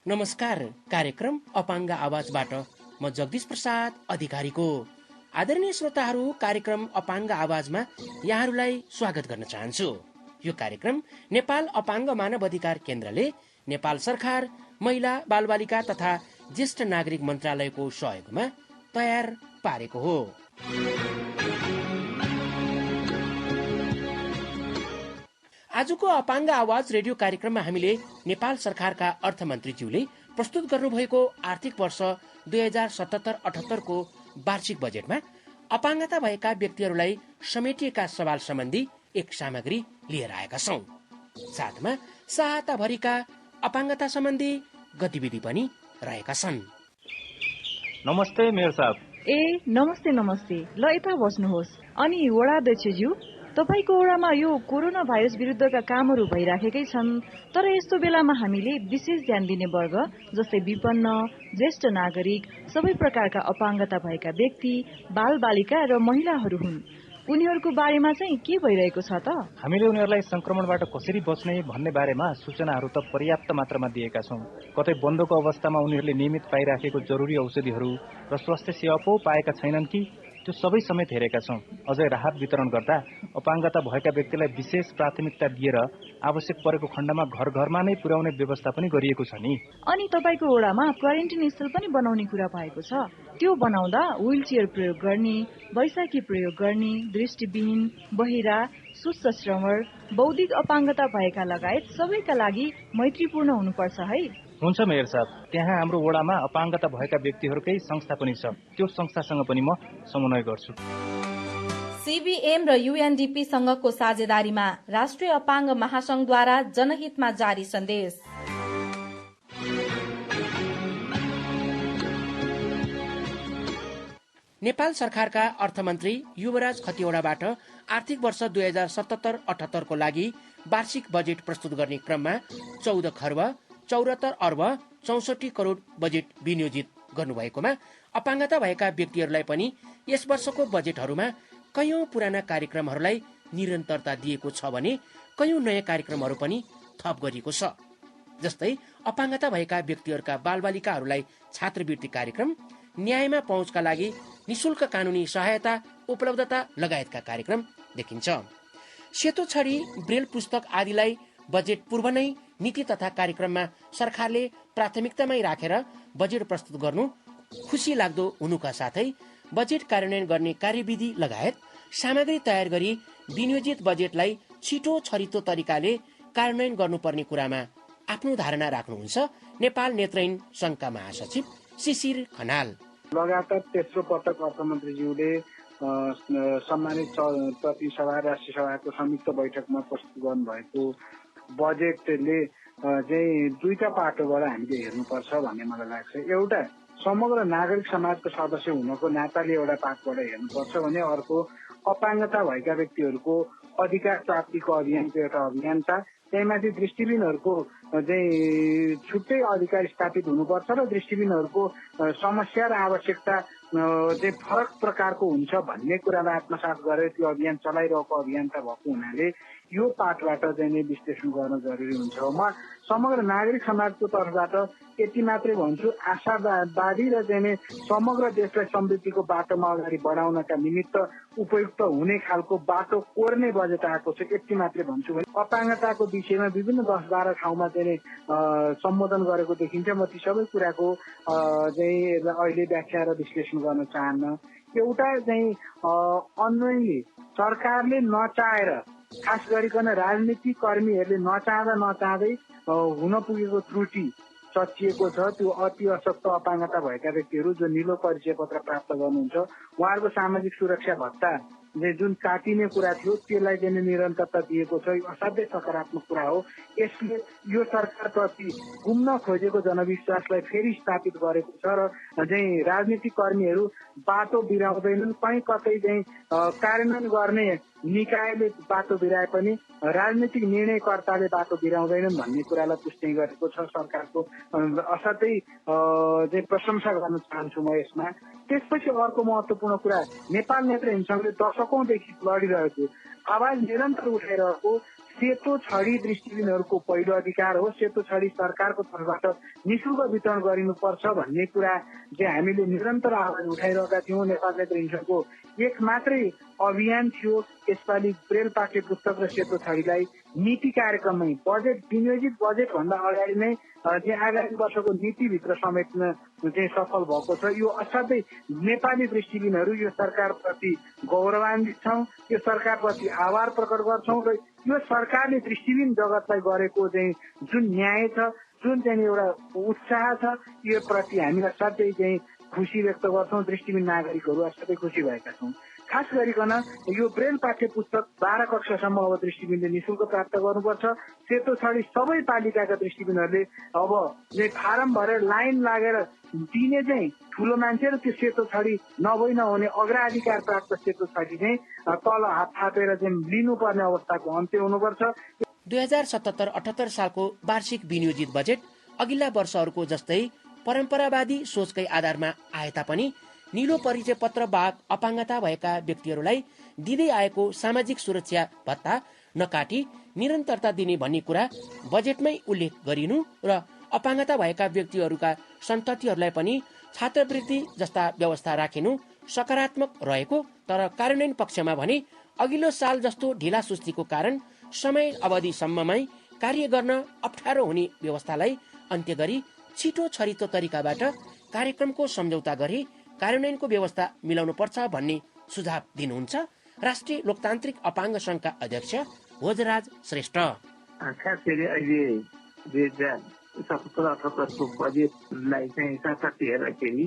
नमस्कार। कार्यक्रम अपाङ्ग आवाजबाट म जगदीश प्रसाद अधिकारीको। आदरणीय श्रोताहरू, कार्यक्रम अपाङ्ग आवाजमा यहाँहरूलाई स्वागत गर्न चाहन्छु। यो कार्यक्रम नेपाल अपाङ्ग मानव अधिकार केन्द्रले नेपाल सरकार, महिला बालबालिका तथा ज्येष्ठ नागरिक मन्त्रालयको सहयोगमा तयार पारेको हो। आजको अपाङ्ग आवाज रेडियो कार्यक्रममा हामीले नेपाल सरकारका अर्थमन्त्रीज्यूले प्रस्तुत गर्नुभएको आर्थिक वर्ष 2077-78 को वार्षिक बजेटमा अपाङ्गता भएका व्यक्तिहरूलाई समेटिएका सवाल सम्बन्धी एक सामग्री लिएर आएका छौं। साथमा सहायताभरिका अपाङ्गता सम्बन्धी गतिविधि पनि रहेका छन्। नमस्ते मेयर साहब। नमस्ते नमस्ते। ल यता बस्नुहोस्। अनि वडा अध्यक्षज्यू, तपाईको वडामा यो कोरोना भाइरस विरुद्धका कामहरू भइराखेकै छन्, तर यस्तो बेलामा हामीले विशेष ध्यान दिने वर्ग जस्तै विपन्न, ज्येष्ठ नागरिक, सबै प्रकारका अपाङ्गता भएका व्यक्ति, बाल बालिका र महिलाहरू हुन्। उनीहरूको बारेमा चाहिँ के भइरहेको छ त? हामीले उनीहरूलाई संक्रमणबाट कसरी बच्ने भन्ने बारेमा सूचनाहरू त पर्याप्त मात्रामा दिएका छौं। कतै बन्दको अवस्थामा उनीहरूले नियमित पाइराखेको जरुरी औषधिहरू र स्वास्थ्य सेवा पो पाएका छैनन् कि त्यो सबै समेत हेरेका छौं। अझै राहत वितरण गर्दा अपाङ्गता भएका व्यक्तिलाई विशेष प्राथमिकता दिएर आवश्यक परेको खण्डमा घर घरमा नै पुर्याउने व्यवस्था पनि गरिएको छ नि। अनि तपाईको वडामा क्वारेन्टाइन स्थल पनि बनाउने कुरा भएको छ। त्यो बनाउँदा व्हीलचेयर प्रयोग गर्ने, बैसाखी प्रयोग गर्ने, दृष्टिविहीन, बहिरा, सुस्त श्रमण, बौद्धिक अपाङ्गता भएका लगायत सबैका लागि मैत्रीपूर्ण हुनुपर्छ है। हुन्छ मेयर साहब, त्यहाँ हाम्रो वडामा अपाङ्गता भएका व्यक्तिहरूकै संस्था पनि छ। त्यो संस्थासँग पनि म समन्वय गर्छु। सीबीएम र यूएनडीपी सँगको साझेदारीमा राष्ट्रिय अपाङ्ग महासंघद्वारा जनहितमा जारी सन्देश। नेपाल सरकारका अर्थमन्त्री युवराज खतिवड़ाबाट आर्थिक वर्ष 2077-78 को लागि वार्षिक बजेट प्रस्तुत गर्ने क्रममा 14 खर्ब 74 अर्ब 64 करोड बजेट विनियोजित गर्नुभएकोमा अपाङ्गता भएका व्यक्तिहरूलाई पनि यस वर्षको बजेटहरूमा कयौं पुराना कार्यक्रमहरूलाई निरन्तरता दिएको छ भने कयौं नयाँ कार्यक्रमहरू पनि थप गरिएको छ। जस्तै अपाङ्गता भएका व्यक्तिहरूका बालबालिकाहरूलाई छात्रवृत्ति कार्यक्रम, न्यायमा पहुँचका लागि निशुल्क कानूनी सहायता उपलब्धता लगायतका कार्यक्रम देखिन्छ। सेतो छडी, ब्रेल पुस्तक आदिलाई बजेट पूर्व नै नीति तथा कार्यक्रममा सरकारले प्राथमिकतामै राखेर बजेट प्रस्तुत गर्नु खुसी लाग्दो हुनुका साथै बजेट कार्यान्वयन गर्ने कार्यविधि लगायत सामग्री तयार गरी विनियोजित बजेटलाई छिटो छरितो तरिकाले कार्यान्वयन गर्नुपर्ने कुरामा आफ्नो धारणा राख्नुहुन्छ नेपाल नेत्रहीन संघका महासचिव शिशिर खनाल। लगातार तेस्रो पटक अर्थमन्त्रीज्यूले सम्मानित प्रतिनिधि सभा राष्ट्रिय सभाको संयुक्त बैठकमा प्रस्तुत गर्नुभएको बजेटले चाहिँ दुईटा पाटोबाट हामीले हेर्नुपर्छ भन्ने मलाई लाग्छ। एउटा समग्र नागरिक समाजको सदस्य हुनको नाताले एउटा पाटबाट हेर्नुपर्छ भने अर्को अपाङ्गता भएका व्यक्तिहरूको अधिकार प्राप्तिको अभियानको एउटा अभियान छ। त्यहीमाथि दृष्टिविहीनहरूको चाहिँ छुट्टै अधिकार स्थापित हुनुपर्छ र दृष्टिविहीनहरूको समस्या र आवश्यकता चाहिँ फरक प्रकारको हुन्छ भन्ने कुरालाई आत्मसात गरेर त्यो अभियान चलाइरहेको अभियन्ता भएको हुनाले यो पाठबाट चाहिँ विश्लेषण गर्न जरुरी हुन्छ। म समग्र नागरिक समाजको तर्फबाट यति मात्रै भन्छु, आशावादी र चाहिँ समग्र देशलाई समृद्धिको बाटोमा अगाडि बढाउनका निमित्त उपयुक्त हुने खालको बाटो कोर्ने बजेट आएको छ। यति मात्रै भन्छु भने अपाङ्गताको विषयमा विभिन्न 10-12 ठाउँमा चाहिँ सम्बोधन गरेको देखिन्छ। म ती सबै कुराको चाहिँ अहिले व्याख्या र विश्लेषण गर्न चाहन्न। एउटा चाहिँ अन्वयले सरकारले नचाहेर, खास गरिकन राजनीतिक कर्मीहरूले नचाहँदै हुन पुगेको त्रुटि सचिएको छ। त्यो अति अशक्त अपाङ्गता भएका व्यक्तिहरू जो नीलो परिचय पत्र प्राप्त गर्नुहुन्छ, उहाँहरूको सामाजिक सुरक्षा भत्ता जुन काटिने कुरा थियो त्यसलाई चाहिँ निरन्तरता दिएको छ। यो असाध्यै सकारात्मक कुरा हो। यसले यो सरकारप्रति गुम्न खोजेको जनविश्वासलाई फेरि स्थापित गरेको छ र चाहिँ राजनीतिक कर्मीहरू बाटो बिराउँदैनन्। कहीँ कतै चाहिँ कार्यान्वयन गर्ने निकायले बाटो बिराए पनि राजनीतिक निर्णयकर्ताले बाटो बिराउँदैनन् भन्ने कुरालाई पुष्टि गरेको छ। सरकारको असाध्यै चाहिँ प्रशंसा गर्न चाहन्छु म यसमा। त्यसपछि अर्को महत्त्वपूर्ण कुरा, नेपाल नेत्रहीन सङ्घले दशकौंदेखि लडिरहेको आवाज निरन्तर उठाइरहेको सेतो छडी दृष्टिबिनहरूको पहिलो अधिकार हो। सेतो छडी सरकारको तर्फबाट निःशुल्क वितरण गरिनुपर्छ भन्ने कुरा चाहिँ हामीले निरन्तर आवाज उठाइरहेका थियौँ। नेपाल नेत्रहीन सङ्घको एक मात्रै अभियान थियो। यसपालि ब्रेल पाठ्य पुस्तक र सेतो छडीलाई नीति कार्यक्रममै बजेट विनियोजित बजेट भन्दा अगाडि नै चाहिँ आगामी वर्षको नीतिभित्र समेट्न चाहिँ सफल भएको छ। यो असाध्यै नेपाली दृष्टिबिनहरू यो सरकारप्रति गौरवान्वित छौँ, यो सरकारप्रति आभार प्रकट गर्छौँ र यो सरकारले दृष्टिबिन जगतलाई गरेको चाहिँ जुन न्याय छ, जुन चाहिँ एउटा उत्साह छ, यो प्रति हामी असाध्यै चाहिँ खुसी व्यक्त गर्छौँ। दृष्टिबिन नागरिकहरू असाध्यै खुसी भएका छौँ। खास गरिकन यो ब्रेल पाठ्य पुस्तक 12 कक्षासम्म अब दृष्टिबिनले निःशुल्क प्राप्त गर्नुपर्छ। सेतो छडी सबै पालिकाका दृष्टिबिनहरूले अब फारम भरेर लाइन लागेर दिने चाहिँ ठुलो मान्छे र त्यो सेतो छडी नहुने अग्राधिकार प्राप्त सेतो छडी चाहिँ तल हात थापेर चाहिँ लिनुपर्ने अवस्थाको अन्त्य हुनुपर्छ। 2077-78 सालको वार्षिक विनियोजित बजेट अघिल्ला वर्षहरूको जस्तै परम्परावादी सोचकै आधारमा आए तापनि नीलो परिचय पत्र बाहेक अपाङ्गता भएका व्यक्तिहरूलाई दिँदै आएको सामाजिक सुरक्षा भत्ता नकाटी निरन्तरता दिने भन्ने कुरा बजेटमै उल्लेख गरिनु र अपाङ्गता भएका व्यक्तिहरूका सन्ततिहरूलाई पनि छात्रवृत्ति जस्ता व्यवस्था राखिनु सकारात्मक रहेको, तर कार्यान्वयन पक्षमा भने अघिल्लो साल जस्तो ढिला सुस्तीको कारण समय अवधिसम्ममै कार्य गर्न अप्ठ्यारो हुने व्यवस्थालाई अन्त्य गरी छिटो छरितो तरिकाबाट कार्यक्रमको सम्झौता गरी कार्यान्वयनको व्यवस्था मिलाउनु पर्छ भन्ने सुझाव दिनुहुन्छ राष्ट्रिय लोकतान्त्रिक अपाङ्ग संघका अध्यक्ष भोजराज श्रेष्ठ। खास गरी अहिले 2077-78 को बजेटलाई चाहिँ साथसाथै हेर्दाखेरि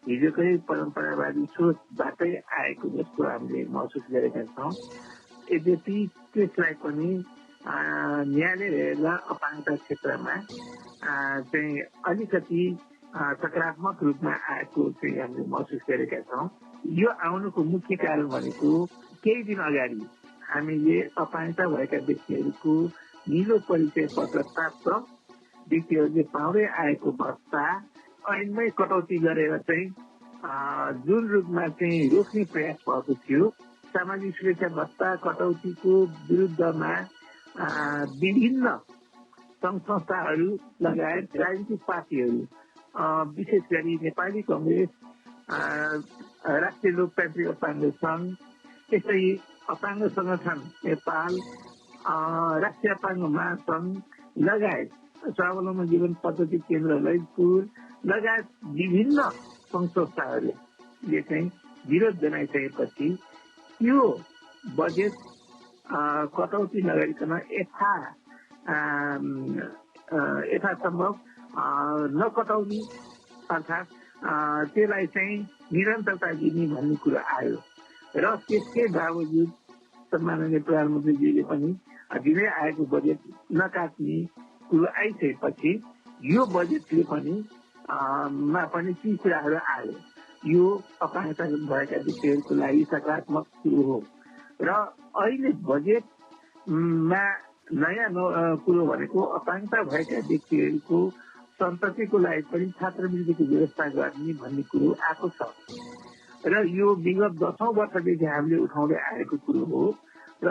हिजोकै परम्परावादी सोचबाटै आएको जस्तो हामीले महसुस गरेका छौँ। यद्यपि त्यसलाई पनि न्यायालयमा अपाङ्गता क्षेत्रमा चाहिँ अलिकति सकारात्मक रूपमा आएको चाहिँ हामीले महसुस गरेका छौँ। यो आउनुको मुख्य कारण भनेको केही दिन अगाडि हामीले अपाङ्गता भएका व्यक्तिहरूको नीलो परिचय पत्र प्राप्त व्यक्तिहरूले पाउँदै आएको भत्ता ऐनमै कटौती गरेर चाहिँ जुन रूपमा चाहिँ रोक्ने प्रयास भएको थियो। सामाजिक सुरक्षा भत्ता कटौतीको विरुद्धमा विभिन्न सङ्घ संस्थाहरू लगायत राजनीतिक पार्टीहरू विशेष गरी नेपाली कङ्ग्रेस, राष्ट्रिय लोकतान्त्रिक अपाङ्ग सङ्घ, त्यसै अपाङ्ग सङ्गठन नेपाल, राष्ट्रिय अपाङ्ग महासङ्घ लगायत स्वावलम्बन जीवन पद्धति केन्द्र ललितपुर लगायत विभिन्न सङ्घ संस्थाहरूले चाहिँ विरोध जनाइसकेपछि यो बजेट कटौती नगरिकन यथासम्भव नकटाउने अर्थात् त्यसलाई चाहिँ निरन्तरता दिने भन्ने कुरो आयो र त्यसकै बावजुद सम्माननीय प्रधानमन्त्रीजीले पनि दिँदै आएको बजेट नकाट्ने कुरो आइसकेपछि यो बजेटले पनि मा पनि ती कुराहरू आयो। यो अपाङ्गता भएका व्यक्तिहरूको लागि सकारात्मक कुरो हो र अहिले बजेटमा नयाँ कुरो भनेको अपाङ्गता भएका व्यक्तिहरूको सन्ततिको लागि पनि छात्रवृत्तिको व्यवस्था गर्ने भन्ने कुरो आएको छ र यो विगत 10औं वर्षदेखि हामीले उठाउँदै आएको कुरो हो र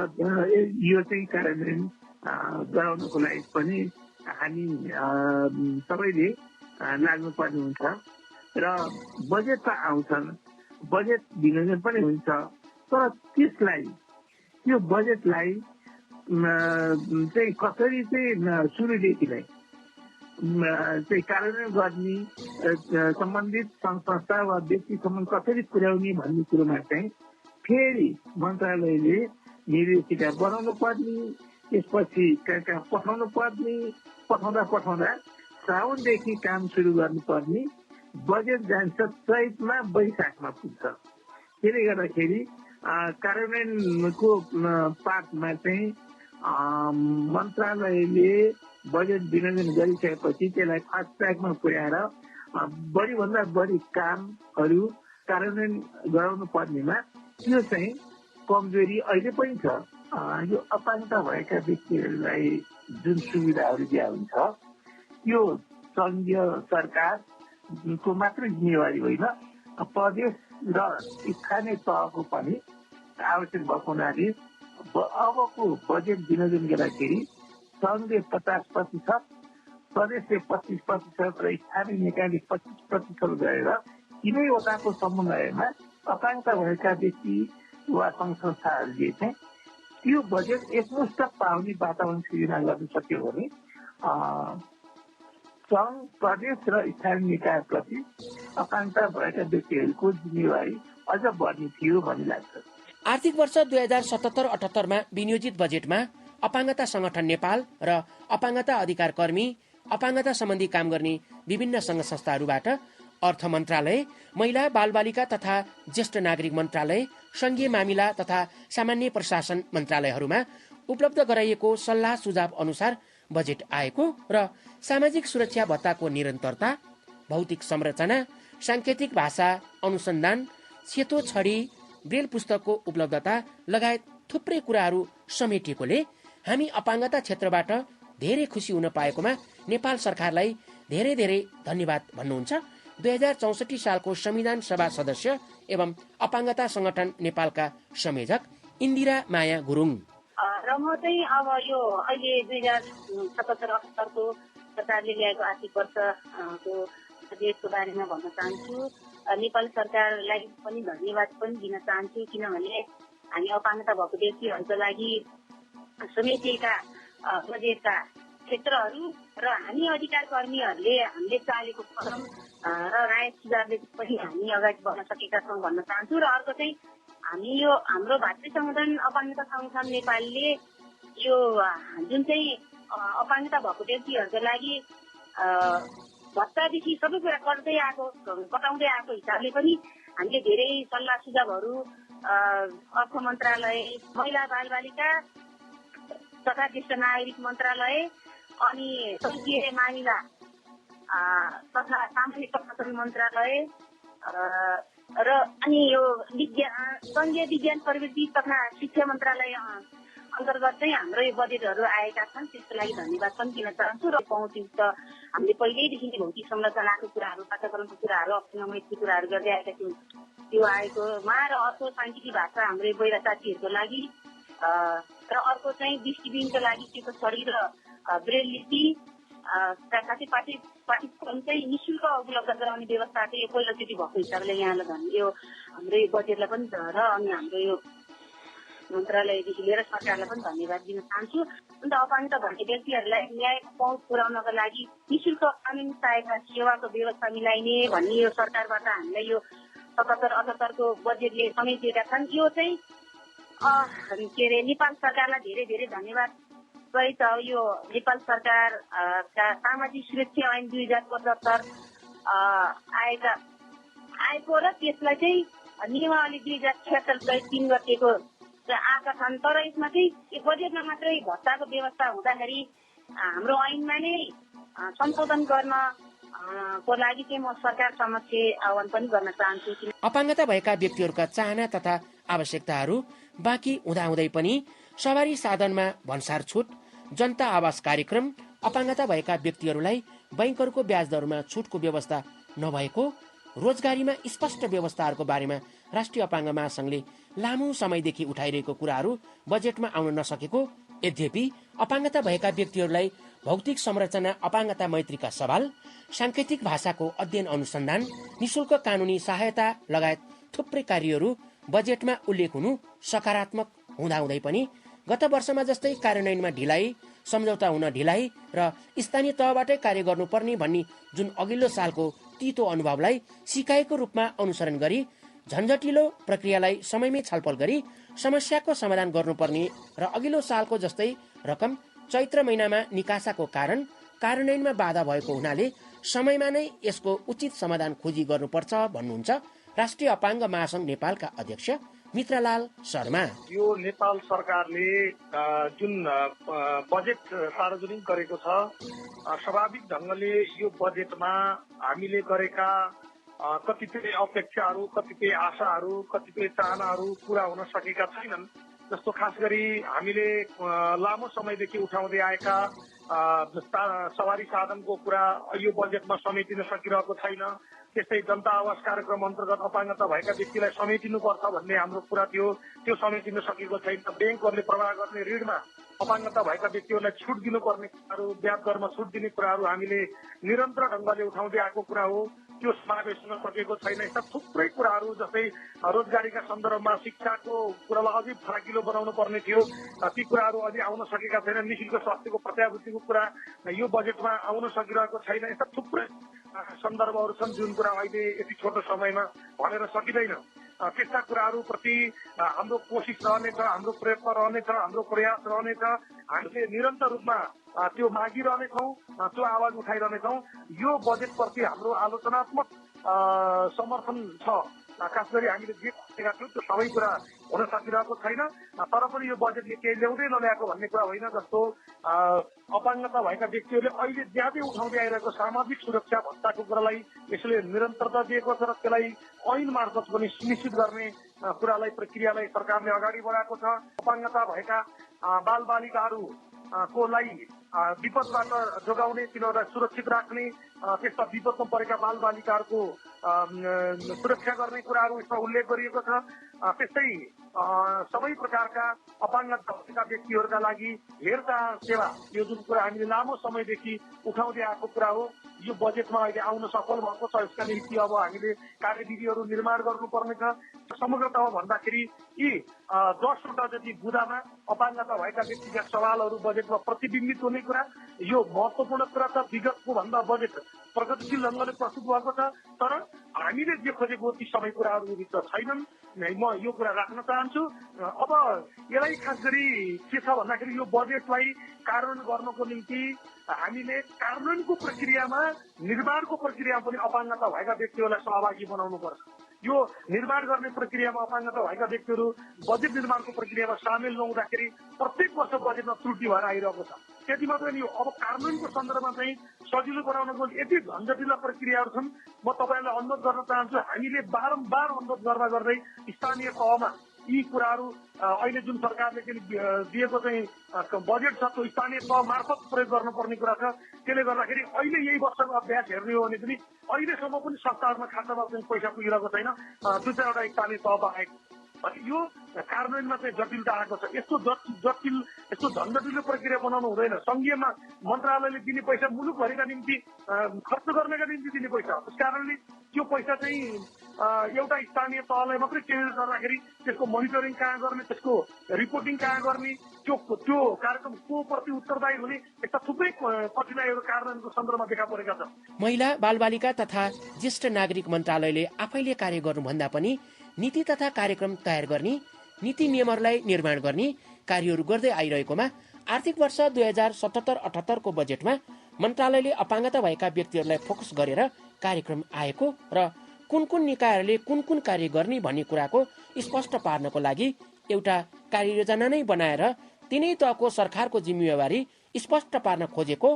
यो चाहिँ कार्यान्वयन गराउनको लागि पनि हामी सबैले लाग्नुपर्ने हुन्छ र बजेट त आउँछन्, बजेट विनियोजन पनि हुन्छ, तर त्यसलाई त्यो बजेटलाई चाहिँ कसरी चाहिँ सुरुदेखि नै चाहिँ कार्यान्वयन गर्ने सम्बन्धित सङ्घ संस्था वा व्यक्तिसम्म कसरी पुर्याउने भन्ने कुरोमा चाहिँ फेरि मन्त्रालयले निर्देशिका बनाउनु पर्ने, त्यसपछि कहाँ कहाँ पठाउनु पर्ने, पठाउँदा साउनदेखि काम सुरु गर्नुपर्ने, बजेट जान्छ चैतमा वैशाखमा पुग्छ। त्यसले गर्दाखेरि कार्यान्वयनको पार्टमा चाहिँ मन्त्रालयले बजेट विनियोजन गरिसकेपछि त्यसलाई फास्ट ट्र्याकमा पुर्याएर बढीभन्दा बढी कामहरू कार्यान्वयन गराउनु पर्नेमा त्यो चाहिँ कमजोरी अहिले पनि छ। यो अपाङ्गता भएका व्यक्तिहरूलाई जुन सुविधाहरू दिया हुन्छ त्यो सङ्घीय सरकारको मात्र जिम्मेवारी होइन, प्रदेश र स्थानीय तहको पनि आवश्यक भएको हुनाले अबको बजेट विनियोजन गर्दाखेरि सङ्घले 50%, प्रदेशले 25% र स्थानीय निकायले 25% गरेर तीनैवटाको समन्वयमा आकांक्षा भएका व्यक्ति वा सङ्घ संस्थाहरूले चाहिँ त्यो बजेट एकमुष्ट पाउने वातावरण सृजना गर्न सक्यो भने सङ्घ, प्रदेश र स्थानीय निकायप्रति आकांक्षा भएका व्यक्तिहरूको जिम्मेवारी अझ बढ्ने थियो भन्ने लाग्छ। आर्थिक वर्ष 2077-78 विनियोजित बजेटमा अपाङ्गता संगठन नेपाल र अपाङ्गता अधिकार कर्मी, अपाङ्गता सम्बन्धी काम गर्ने विभिन्न संघ संस्थाहरूबाट अर्थ मन्त्रालय, महिला बालबालिका तथा ज्येष्ठ नागरिक मन्त्रालय, संघीय मामिला तथा सामान्य प्रशासन मन्त्रालयहरूमा उपलब्ध गराइएको सल्लाह सुझाव अनुसार बजेट आएको र सामाजिक सुरक्षा भत्ताको निरन्तरता, भौतिक संरचना, सांकेतिक भाषा अनुसन्धान, सेतो छडी, ब्रेल पुस्तकको उपलब्धता लगायत थुप्रै कुराहरू समेटिएकोले हामी अपाङ्गता क्षेत्रबाट धेरै खुसी हुन पाएकोमा नेपाल सरकारलाई धेरै धेरै धन्यवाद भन्नुहुन्छ 2064 सालको संविधान सभा सदस्य एवं अपाङ्गता संगठन नेपालका संयोजक इन्दिरा माया गुरुङ। र म चाहिँ अब यो अहिले 2077-78 को सरकारले ल्याएको आर्थिक वर्षको बजेटको बारेमा भन्न चाहन्छु। नेपाल सरकारलाई पनि धन्यवाद पनि दिन चाहन्छु, किनभने हामी अपाङ्गता भएको व्यक्तिहरूको लागि समेटिएका बजेटका क्षेत्रहरू र हामी अधिकार कर्मीहरूले हामीले चालेको कदम र राय सुझावले पनि हामी अगाडि बढ्न सकेका छौँ भन्न चाहन्छु। र अर्को चाहिँ हामी यो हाम्रो भातृ संगठन अपाङ्गता संगठन नेपालले यो जुन चाहिँ अपाङ्गता भएको व्यक्तिहरूको लागि भत्तादेखि सबै कुरा कटाउँदै आएको हिसाबले पनि हामीले धेरै सल्लाह सुझावहरू अर्थ मन्त्रालय, महिला बालबालिका तथा ज्येष्ठ नागरिक मन्त्रालय अनि संघीय मामिला तथा सामान्य प्रशासन मन्त्रालय र अनि यो संघीय विज्ञान प्रविधि तथा शिक्षा मन्त्रालय अन्तर्गत चाहिँ हाम्रो यो बजेटहरू आएका छन्। त्यसको लागि धन्यवाद पनि दिन चाहन्छु। र पहुँचयुक्त हामीले पहिल्यैदेखि नै भौतिक संरचनाको कुराहरू, पाठ्यक्रमको कुराहरू, अप्सनमयको कुराहरू गर्दै आएका थियौँ। त्यो आएकोमा र अर्को सांकेतिक भाषा हाम्रो बहिरा साथीहरूको लागि र अर्को चाहिँ दृष्टिविहीनको लागि त्यो छडी र ब्रेल लिपि साथै पाठ्यक्रम चाहिँ निःशुल्क उपलब्ध गराउने व्यवस्था चाहिँ यो पहिलोचोटि भएको हिसाबले यहाँलाई यो हाम्रो यो बजेटलाई पनि र अनि हाम्रो यो मन्त्रालयदेखि लिएर सरकारलाई पनि धन्यवाद दिन चाहन्छु। अन्त अपाङ्गता भन्ने व्यक्तिहरूलाई न्यायको पहुँच पुर्याउनको लागि निःशुल्क कानुनी सहायता सेवाको व्यवस्था मिलाइने भन्ने यो सरकारबाट हामीलाई यो 77-78 को बजेटले समेटिएका छन्। यो चाहिँ के अरे नेपाल सरकारलाई धेरै धेरै धन्यवाद सहित यो नेपाल सरकारका सामाजिक सुरक्षा ऐन 2075 आएको र त्यसलाई चाहिँ नियमावली 2076 सहित 3 गतेको आएका छन्। तर यसमा चाहिँ यो बजेटमा मात्रै भत्ताको व्यवस्था हुँदाखेरि हाम्रो ऐनमा नै संशोधन गर्न को लागि चाहिँ म सरकार समक्ष आह्वान पनि गर्न चाहन्छु। अपाङ्गता भएका व्यक्तिहरूका चाहना तथा आवश्यकताहरू बाँकी हुँदाहुँदै पनि सवारी साधनमा भन्सार छुट, जनता आवास कार्यक्रम, अपाङ्गता भएका व्यक्तिहरूलाई बैंकहरूको ब्याज दरमा छुटको व्यवस्था नभएको, रोजगारीमा स्पष्ट व्यवस्थाहरूको बारेमा राष्ट्रिय अपाङ्ग महासंघले लामो समयदेखि उठाइरहेको कुराहरू बजेटमा आउन नसकेको, यद्यपि अपाङ्गता भएका व्यक्तिहरूलाई भौतिक संरचना अपाङ्गता मैत्रीका सवाल, सांकेतिक भाषाको अध्ययन अनुसन्धान, निःशुल्क कानुनी सहायता लगायत थुप्रै कार्यहरू बजेटमा उल्लेख हुनु सकारात्मक हुँदाहुँदै पनि गत वर्षमा जस्तै कार्यान्वयनमा ढिलाइ, सम्झौता हुन ढिलाइ र स्थानीय तहबाटै कार्य गर्नुपर्ने भन्ने जुन अघिल्लो सालको तीतो अनुभवलाई सिकाइको रूपमा अनुसरण गरी झन्झटिलो प्रक्रियालाई समयमै छलफल गरी समस्याको समाधान गर्नुपर्ने र अघिल्लो सालको जस्तै रकम चैत्र महिनामा निकासाको कारण कार्यान्वयनमा बाधा भएको हुनाले समयमा नै यसको उचित समाधान खोजी गर्नुपर्छ भन्नुहुन्छ राष्ट्रिय अपाङ्ग महासंघ नेपालका अध्यक्ष मित्रलाल शर्मा। यो नेपाल सरकारले जुन बजेट सार्वजनिक गरेको छ, स्वाभाविक ढंगले यो बजेटमा हामीले गरेका कतिपय अपेक्षाहरू, कतिपय आशाहरू, कतिपय चाहनाहरू पूरा हुन सकेका छैनन्। जस्तो खास गरी हामीले लामो समयदेखि उठाउँदै आएका सवारी साधनको कुरा यो बजेटमा समेटिन सकिरहेको छैन। त्यस्तै जनता आवास कार्यक्रम अन्तर्गत अपाङ्गता भएका व्यक्तिलाई समेटिनुपर्छ भन्ने हाम्रो कुरा थियो, त्यो समेटिन सकेको छैन। ब्याङ्कहरूले प्रवाह गर्ने ऋणमा अपाङ्गता भएका व्यक्तिहरूलाई छुट दिनुपर्ने कुराहरू, ब्याज दरमा छुट दिने कुराहरू हामीले निरन्तर ढङ्गले उठाउँदै आएको कुरा हो, त्यो समावेश हुन सकेको छैन। यस्ता थुप्रै कुराहरू जस्तै रोजगारीका सन्दर्भमा शिक्षाको कुरालाई अझै फराकिलो बनाउनु पर्ने थियो, ती कुराहरू अलि आउन सकेका छैनन्। निःशुल्क स्वास्थ्यको प्रत्याभूतिको कुरा यो बजेटमा आउन सकिरहेको छैन। यस्ता थुप्रै सन्दर्भहरू छन् जुन कुरा अहिले यति छोटो समयमा भनेर सकिँदैन। त्यस्ता कुराहरूप्रति हाम्रो कोसिस रहनेछ, हाम्रो प्रयत्न रहनेछ, हाम्रो प्रयास रहनेछ। हामीले निरन्तर रूपमा त्यो मागिरहनेछौँ, त्यो आवाज उठाइरहनेछौँ। यो बजेटप्रति हाम्रो आलोचनात्मक समर्थन छ। खास गरी हामीले जे भनेका छौँ त्यो सबै कुरा हुन सकिरहेको छैन। तर पनि यो बजेटले केही ल्याउँदै नल्याएको भन्ने कुरा होइन। जस्तो अपाङ्गता भएका व्यक्तिहरूले अहिले ज्यादै उठाउँदै आइरहेको सामाजिक सुरक्षा भत्ताको कुरालाई यसले निरन्तरता दिएको छ र त्यसलाई ऐन मार्फत पनि सुनिश्चित गर्ने कुरालाई प्रक्रियालाई सरकारले अगाडि बढाएको छ। अपाङ्गता भएका बालबालिकाहरू कोलाई विपदबाट जोगाउने, तिनीहरूलाई सुरक्षित राख्ने, त्यस्ता विपदमा परेका बालबालिकाहरूको सुरक्षा गर्ने कुराहरू यसमा उल्लेख गरिएको छ। त्यस्तै सबै प्रकारका अपाङ्गता भएका व्यक्तिहरूका लागि हेरचाह सेवा, यो जुन कुरा हामीले लामो समयदेखि उठाउँदै आएको कुरा हो, यो बजेटमा अहिले आउन सफल भएको छ। यसका निम्ति अब हामीले कार्यविधिहरू निर्माण गर्नुपर्ने छ। समग्रतामा भन्दाखेरि यी 10वटा जति बुँदामा अपाङ्गता भएका व्यक्तिका सवालहरू बजेटमा प्रतिबिम्बित हुने कुरा, यो महत्त्वपूर्ण कुरा छ। विगतको भन्दा बजेट प्रगतिशील ढङ्गले प्रस्तुत भएको छ, तर हामीले जे खोजेको ती सबै कुराहरू भित्र छैनन्। म यो कुरा राख्न चाहन्छु। अब यसलाई खास गरी के छ भन्दाखेरि यो बजेटलाई कार्यान्वयन गर्नको निम्ति हामीले कार्यान्वयनको प्रक्रियामा, निर्माणको प्रक्रियामा पनि अपाङ्गता भएका व्यक्तिहरूलाई सहभागी बनाउनुपर्छ। यो निर्माण गर्ने प्रक्रियामा अपाङ्गता भएका व्यक्तिहरू बजेट निर्माणको प्रक्रियामा सामेल नहुँदाखेरि प्रत्येक वर्ष बजेटमा त्रुटि भएर आइरहेको छ। त्यति मात्रै नि, अब कार्यान्वयनको सन्दर्भमा चाहिँ सजिलो बनाउनको यति झन्झटिला प्रक्रियाहरू छन्। म तपाईँहरूलाई अनुरोध गर्न चाहन्छु, हामीले बारम्बार अनुरोध गर्दै स्थानीय तहमा यी कुराहरू अहिले जुन सरकारले दिएको चाहिँ बजेट छ त्यो स्थानीय तह मार्फत प्रयोग गर्नुपर्ने कुरा छ। त्यसले गर्दाखेरि अहिले यही वर्षको अभ्यास हेर्ने हो भने पनि अहिलेसम्म पनि संस्थाहरूमा खातामा चाहिँ पैसा पुगिरहेको छैन, 2-4वटा स्थानीय तह बाहेक। अनि यो कार्यान्वयनमा चाहिँ जटिलता आएको छ। यस्तो जटिल, यस्तो झन्झटिलो प्रक्रिया बनाउनु हुँदैन। सङ्घीय मन्त्रालयले दिने पैसा मुलुकभरिका निम्ति खर्च गर्नका निम्ति दिने पैसा हो। त्यस कारणले त्यो पैसा चाहिँ एउटा स्थानीय तहलाई मात्रै केन्द्रित गर्दाखेरि त्यसको मोनिटरिङ कहाँ गर्ने, त्यसको रिपोर्टिङ कहाँ गर्ने, त्यो कार्यक्रम को प्रति उत्तरदायी हुने, यस्ता थुप्रै कठिनाइहरू कार्यान्वयनको सन्दर्भमा देखा परेका छन्। महिला, बालबालिका तथा ज्येष्ठ नागरिक मन्त्रालयले आफैले कार्य गर्नुभन्दा पनि नीति तथा कार्यक्रम तयार गर्ने, नीति नियमहरूलाई निर्माण गर्ने कार्यहरू गर्दै आइरहेकोमा आर्थिक वर्ष 2077-78 को बजेटमा मन्त्रालयले अपाङ्गता भएका व्यक्तिहरूलाई फोकस गरेर कार्यक्रम आएको र कुन कुन निकायहरूले कुन कुन कार्य गर्ने भन्ने कुराको स्पष्ट पार्नको लागि एउटा कार्ययोजना नै बनाएर तिनै तहको सरकारको जिम्मेवारी स्पष्ट पार्न खोजेको,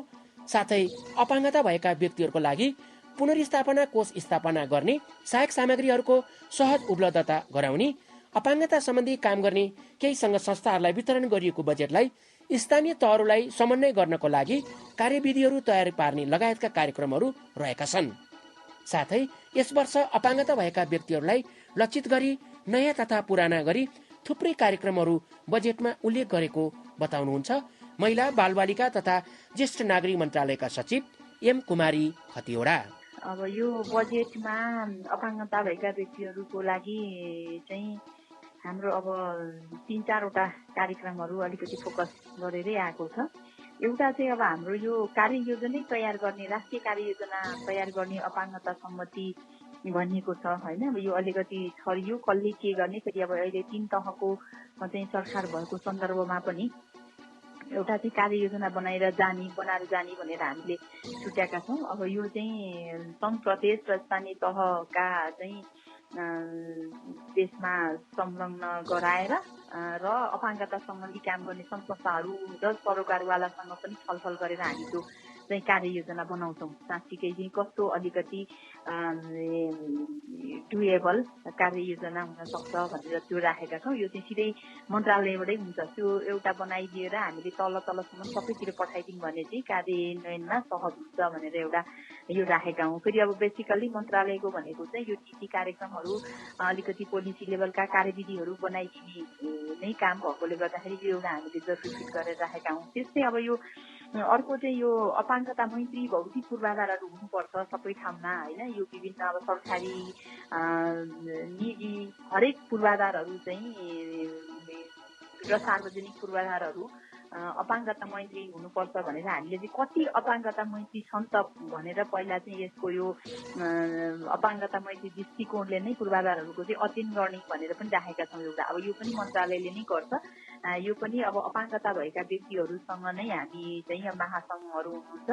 साथै अपाङ्गता भएका व्यक्तिहरूको लागि पुनर्स्थापना कोष स्थापना गर्ने, सहायक सामग्रीहरूको सहज उपलब्धता गराउने, अपाङ्गता सम्बन्धी काम गर्ने केही सङ्घ संस्थाहरूलाई वितरण गरिएको बजेटलाई स्थानीय तहहरूलाई समन्वय गर्नको लागि कार्यविधिहरू तयार पार्ने लगायतका कार्यक्रमहरू रहेका छन्। साथै यस वर्ष अपाङ्गता भएका व्यक्तिहरूलाई लक्षित गरी नयाँ तथा पुराना गरी थुप्रै कार्यक्रमहरू बजेटमा उल्लेख गरेको बताउनुहुन्छ महिला, बालबालिका तथा ज्येष्ठ नागरिक मन्त्रालयका सचिव एम कुमारी खतिवडा। अब यो बजेटमा अपाङ्गता भएका व्यक्तिहरूको लागि चाहिँ हाम्रो अब 3-4वटा कार्यक्रमहरू अलिकति फोकस गरेरै आएको छ। एउटा चाहिँ अब हाम्रो यो कार्ययोजना तयार गर्ने, राष्ट्रिय कार्ययोजना तयार गर्ने अपाङ्गता सम्मति भनिएको छ होइन। अब यो अलिकति छरियो कसले के गर्ने, फेरि अब अहिले 3 तहको चाहिँ सरकार भएको सन्दर्भमा पनि एउटा चाहिँ कार्ययोजना बनाएर जाने भनेर हामीले छुट्याएका छौँ। अब यो चाहिँ सङ्घ, प्रदेश र स्थानीय तहका चाहिँ देशमा संलग्न गराएर र अपाङ्गता सम्बन्धी काम गर्ने संस्थाहरू र सरोकारवालासँग पनि छलफल गरेर हामी त्यो चाहिँ कार्ययोजना बनाउँछौँ। साँच्चीकै चाहिँ कस्तो अलिकति डुएबल कार्ययोजना हुन सक्छ भनेर त्यो राखेका छौँ। यो चाहिँ सिधै मन्त्रालयबाटै हुन्छ। त्यो एउटा बनाइदिएर हामीले तलसम्म सबैतिर पठाइदिउँ भने चाहिँ कार्यान्वयनमा सहज हुन्छ भनेर एउटा यो राखेका हौँ। फेरि अब बेसिकल्ली मन्त्रालयको भनेको चाहिँ यो नीति कार्यक्रमहरू अलिकति पोलिसी लेभलका कार्यविधिहरू बनाइदिने नै काम भएकोले गर्दाखेरि यो एउटा हामीले जरुरी फिट गरेर राखेका हौँ। त्यस्तै अब यो अर्को चाहिँ यो अपाङ्गता मैत्री भौतिक पूर्वाधारहरू हुनुपर्छ सबै ठाउँमा होइन। यो विभिन्न अब सरकारी निजी हरेक पूर्वाधारहरू चाहिँ र सार्वजनिक पूर्वाधारहरू अपाङ्गता मैत्री हुनुपर्छ भनेर हामीले चाहिँ कति अपाङ्गता मैत्री छन् त भनेर पहिला चाहिँ यसको यो अपाङ्गता मैत्री दृष्टिकोणले नै पूर्वाधारहरूको चाहिँ अध्ययन गर्ने भनेर पनि राखेका छौँ एउटा। अब यो पनि मन्त्रालयले नै गर्छ। यो पनि अब अपाङ्गता भएका व्यक्तिहरूसँग नै हामी चाहिँ महासङ्घहरू हुनुहुन्छ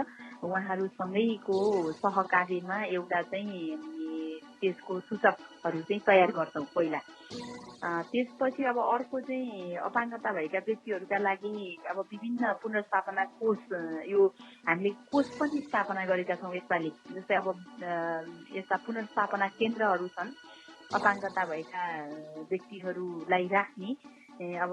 उहाँहरूसँगैको सहकार्यमा एउटा चाहिँ त्यसको सूचकहरू चाहिँ तयार गर्छौँ पहिला। त्यसपछि अब अर्को चाहिँ अपाङ्गता भएका व्यक्तिहरूका लागि अब विभिन्न पुनर्स्थापना कोष यो हामीले कोष पनि स्थापना गरेका छौँ यसपालि। जस्तै अब यस्ता पुनर्स्थापना केन्द्रहरू छन् अपाङ्गता भएका व्यक्तिहरूलाई राख्ने। अब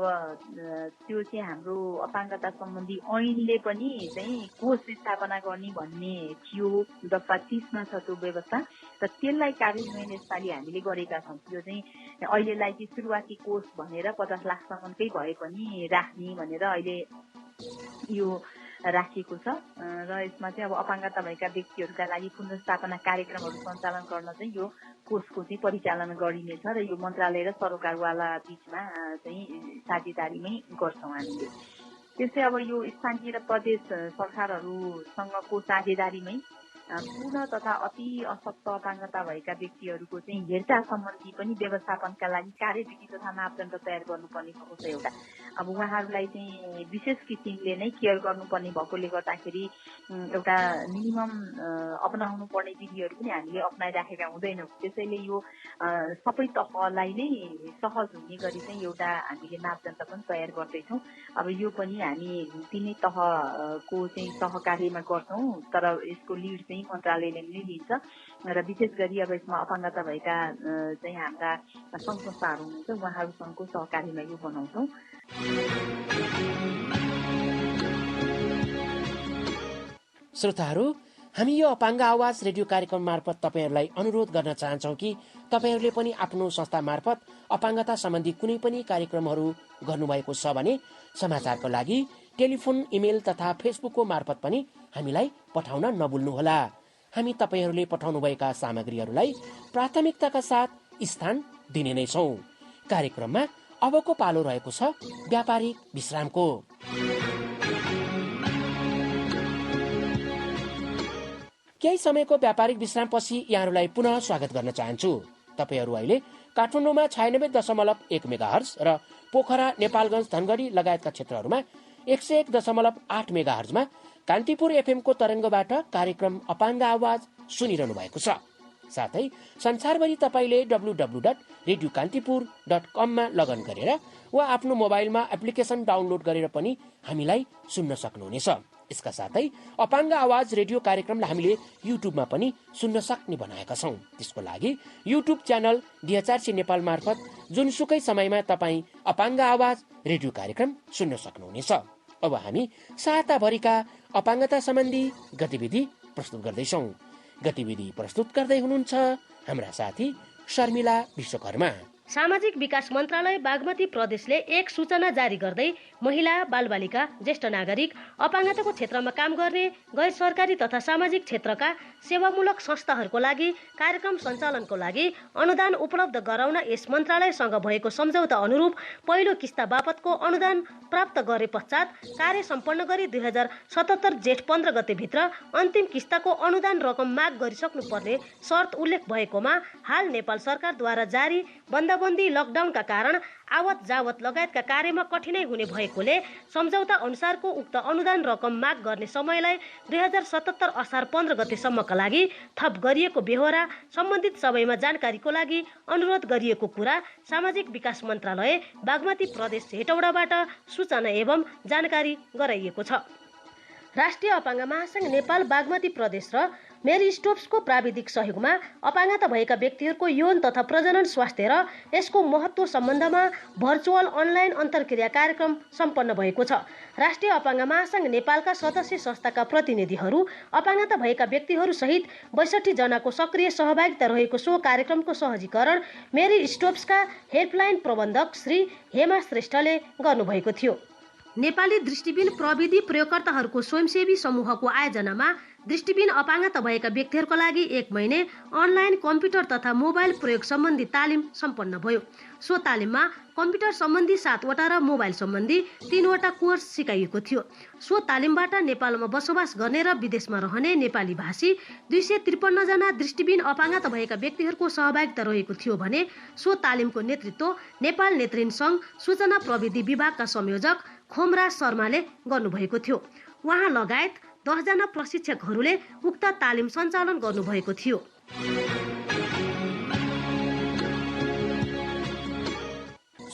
त्यो चाहिँ हाम्रो अपाङ्गता सम्बन्धी ऐनले पनि चाहिँ कोष स्थापना गर्ने भन्ने थियो। दफा 30मा छ त्यो व्यवस्था र त्यसलाई कार्यान्वयन यसपालि हामीले गरेका छौँ। यो चाहिँ अहिलेलाई चाहिँ सुरुवाती कोष भनेर 50 लाखसम्मकै भए पनि राख्ने भनेर अहिले यो राखिएको छ र यसमा चाहिँ अब अपाङ्गता भएका व्यक्तिहरूका लागि पुनर्स्थापना कार्यक्रमहरू सञ्चालन गर्न चाहिँ यो कोषको चाहिँ परिचालन गरिनेछ र यो मन्त्रालय र सरकारवाला बीचमा चाहिँ साझेदारीमै गर्छौँ हामीले। त्यस्तै अब यो स्थानीय र प्रदेश सरकारहरूसँगको साझेदारीमै पूर्ण तथा अति अशक्त अपाङ्गता भएका व्यक्तिहरूको चाहिँ हेरचाह सम्बन्धी पनि व्यवस्थापनका लागि कार्यविधि तथा मापदण्ड तयार गर्नुपर्ने भएको छ एउटा। अब उहाँहरूलाई चाहिँ विशेष किसिमले नै केयर गर्नुपर्ने भएकोले गर्दाखेरि एउटा मिनिमम अपनाउनु पर्ने विधिहरू पनि हामीले अपनाइराखेका हुँदैनौँ। त्यसैले यो सबै तहलाई नै सहज हुने गरी चाहिँ एउटा हामीले मापदण्ड पनि तयार गर्दैछौँ। अब यो पनि हामी तिनै तहको चाहिँ सहकार्यमा गर्छौँ तर यसको लिड चाहिँ मन्त्रालयले नै लिन्छ र विशेष गरी अब यसमा अपाङ्गता भएका चाहिँ हाम्रा सङ्घ संस्थाहरू हुनुहुन्छ उहाँहरूसँगको सहकार्यमा यो बनाउँछौँ। श्रोताहरू, हामी यो अपाङ्ग आवाज रेडियो कार्यक्रम मार्फत तपाईहरूलाई अनुरोध गर्न चाहन्छौँ कि तपाईहरूले पनि आफ्नो संस्था मार्फत अपाङ्गता सम्बन्धी कुनै पनि कार्यक्रमहरू गर्नुभएको छ भने समाचारको लागि टेलिफोन, इमेल तथा फेसबुकको मार्फत पनि हामीलाई पठाउन नभुल्नुहोला। हामी तपाईहरूले पठाउनुभएका सामग्रीहरूलाई प्राथमिकताका साथ स्थान दिने नै छौँ। कार्यक्रममा अबको पालो रहेको छ व्यापारिक विश्रामको। केही समयको व्यापारिक विश्रामपछि यहाँहरूलाई पुनः स्वागत गर्न चाहन्छु। तपाईहरू अहिले काठमाडौँमा 96.1 मेगाहर्ज र पोखरा, नेपालगञ्ज, धनगढी लगायतका क्षेत्रहरूमा 101.8 मेगाहर्जमा कान्तिपुर एफएमको तरङ्गबाट कार्यक्रम अपाङ्ग आवाज सुनिरहनु भएको छ। साथै संसारभरि तपाईँले www.radiocantipur.com मा लगइन गरेर वा आफ्नो मोबाइलमा एप्लिकेसन डाउनलोड गरेर पनि हामीलाई सुन्न सक्नुहुनेछ। यसका साथै अपाङ्ग आवाज रेडियो कार्यक्रमलाई हामीले युट्युबमा पनि सुन्न सक्ने बनाएका छौँ। त्यसको लागि युट्युब च्यानल DHRC नेपाल मार्फत जुनसुकै समयमा तपाईँ अपाङ्ग आवाज रेडियो कार्यक्रम सुन्न सक्नुहुनेछ। अब हामी साताभरिका अपाङ्गता सम्बन्धी गतिविधि प्रस्तुत गर्दैछौँ। गतिविधि प्रस्तुत गर्दै हुनुहुन्छ हाम्रा साथी शर्मिला विश्वकर्मा। सामाजिक विकास मन्त्रालय बागमती प्रदेशले एक सूचना जारी गर्दै महिला, बालबालिका, ज्येष्ठ नागरिक, अपाङ्गताको क्षेत्रमा काम गर्ने गैर सरकारी तथा सामाजिक क्षेत्रका सेवामूलक संस्थाहरूको लागि कार्यक्रम सञ्चालनको लागि अनुदान उपलब्ध गराउन यस मन्त्रालयसँग भएको सम्झौता अनुरूप पहिलो किस्ता बापतको अनुदान प्राप्त गरे पश्चात कार्य सम्पन्न गरी 2077 जेठ 15 गते भित्र अन्तिम किस्ताको अनुदान रकम माग गरिसक्नुपर्ने शर्त उल्लेख भएकोमा हाल नेपाल सरकारद्वारा जारी बन्दी लकडाउनका कारण आवत जावत लगायतका कार्यमा कठिनाइ हुने भएकोले सम्झौता अनुसारको उक्त अनुदान रकम माग गर्ने समयलाई 2077 असार 15 गतेसम्मका लागि थप गरिएको बेहोरा सम्बन्धित सबैमा जानकारीको लागि अनुरोध गरिएको कुरा सामाजिक विकास मन्त्रालय बागमती प्रदेश हेटौडाबाट सूचना एवं जानकारी गराइएको छ। राष्ट्रिय अपाङ्ग महासंघ नेपाल बागमती प्रदेश र मेरी स्टोप्सको प्राविधिक सहयोगमा अपाङ्गता भएका व्यक्तिहरूको यौन तथा प्रजनन स्वास्थ्य र यसको महत्त्व सम्बन्धमा भर्चुअल अनलाइन अन्तर्क्रिया कार्यक्रम सम्पन्न भएको छ। राष्ट्रिय अपाङ्ग महासंघ नेपालका सदस्य संस्थाका प्रतिनिधिहरू, अपाङ्गता भएका व्यक्तिहरू सहित 62 जनाको सक्रिय सहभागिता रहेको सो कार्यक्रमको सहजीकरण मेरी स्टोप्सका हेल्पलाइन प्रबन्धक श्री हेमा श्रेष्ठले गर्नुभएको थियो। नेपाली दृष्टिबिन प्रविधि प्रयोगकर्ताहरूको स्वयंसेवी समूहको आयोजनामा दृष्टिबिन अपाङ्गता भएका व्यक्तिहरूका लागि 1 महिने अनलाइन कम्प्युटर तथा मोबाइल प्रयोग सम्बन्धी तालिम सम्पन्न भयो। सो तालिममा कम्प्युटर सम्बन्धी 7वटा र मोबाइल सम्बन्धी 3वटा कोर्स सिकाइएको थियो। सो तालिमबाट नेपालमा बसोबास गर्ने र विदेशमा रहने नेपाली भाषी 253 जना दृष्टिबिन अपाङ्गता भएका व्यक्तिहरूको सहभागिता रहेको थियो भने सो तालिमको नेतृत्व नेपाल नेत्रहीन सङ्घ सूचना प्रविधि विभागका संयोजक खोमराज शर्माले गर्नुभएको थियो। उहाँ लगायत 10 जना प्रशिक्षकहरूले उक्त तालिम सञ्चालन गर्नुभएको थियो।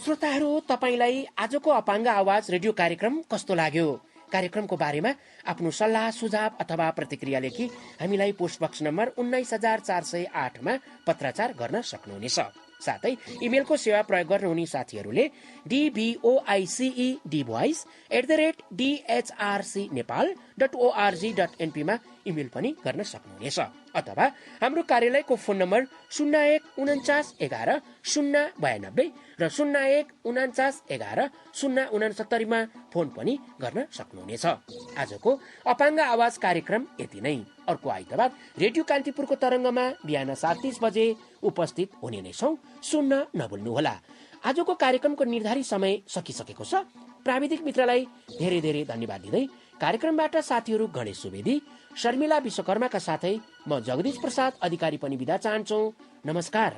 श्रोताहरू, तपाईलाई आजको अपाङ्ग आवाज रेडियो कार्यक्रम कस्तो लाग्यो? कार्यक्रमको बारेमा आफ्नो सल्लाह सुझाव अथवा प्रतिक्रिया लेखी हामीलाई पोस्ट बक्स नम्बर 19408 मा पत्राचार गर्न सक्नुहुनेछ। साथै इमेलको सेवा प्रयोग गर्नुहुने साथीहरूले dvoice@dhrcnepal.org.np मा इमेल पनि गर्न सक्नुहुनेछ। अथवा हाम्रो कार्यालयको फोन नम्बर 014911 092 र 014911 069 मा फोन पनि गर्न सक्नुहुनेछ। आजको अपाङ्ग आवाज कार्यक्रम यति नै। अर्को आइतबार रेडियो कान्तिपुरको तरङ्गमा बिहान 7:30 बजे उपस्थित हुने नै छौं। सुन्न नभुल्नुहोला। आजको कार्यक्रमको निर्धारित समय सकिसकेको छ। प्राविधिक मित्रलाई धेरै धेरै धन्यवाद दिँदै कार्यक्रमबाट साथीहरू गणेश सुवेदी, शर्मिला विश्वकर्माका साथै म जगदीश प्रसाद अधिकारी पनि बिदा चाहन्छौ। नमस्कार।